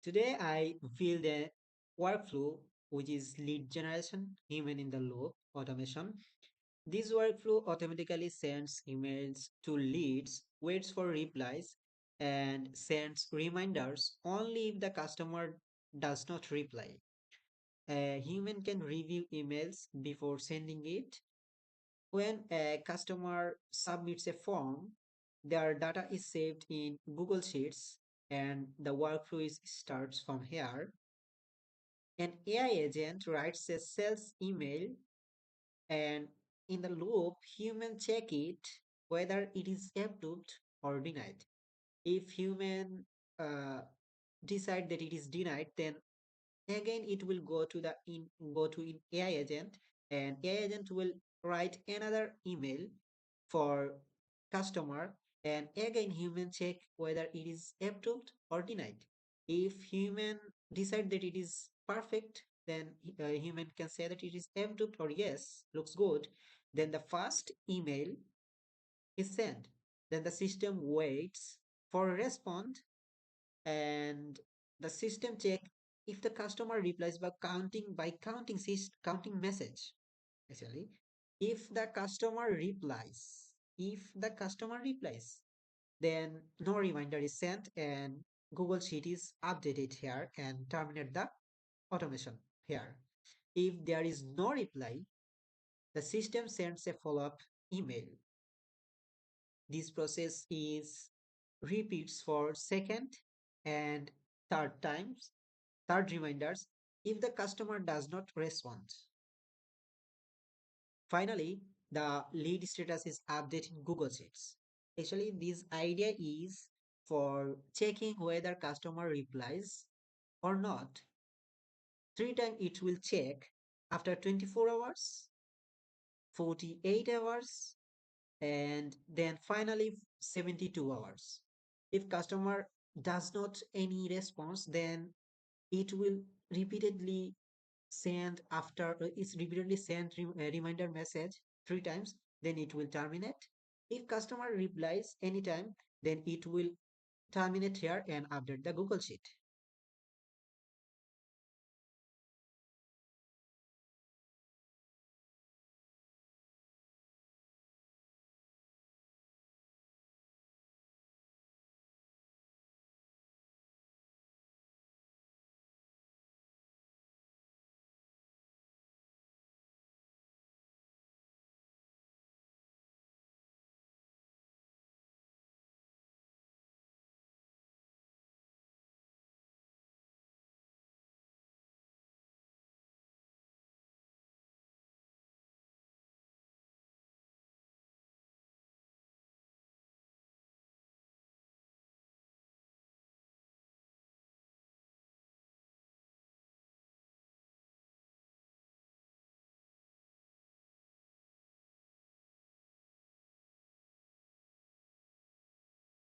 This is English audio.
Today I build a workflow which is lead generation, human in the loop, automation. This workflow automatically sends emails to leads, waits for replies, and sends reminders only if the customer does not reply. A human can review emails before sending it. When a customer submits a form, their data is saved in Google Sheets and the workflow starts from here. An AI agent writes a sales email and in the loop, human check it whether it is approved or denied. If human uh, decide that it is denied, then again it will go to in AI agent and AI agent will write another email for customer and again human check whether it is approved or denied. If human decide that it is perfect, then human can say that it is approved or yes, looks good. Then the first email is sent. Then the system waits for a response and the system check if the customer replies by counting message. Actually, if the customer replies, then no reminder is sent and Google Sheet is updated here and terminate the automation here. If there is no reply, the system sends a follow-up email. This process is repeats for second and third times, third reminders if the customer does not respond. Finally, the lead status is updated in Google Sheets. Actually, this idea is for checking whether customer replies or not. Three times it will check after 24 hours, 48 hours, and then finally 72 hours. If customer does not any response, then it will repeatedly send a reminder message three times, then it will terminate. If customer replies anytime, then it will terminate here and update the Google Sheet.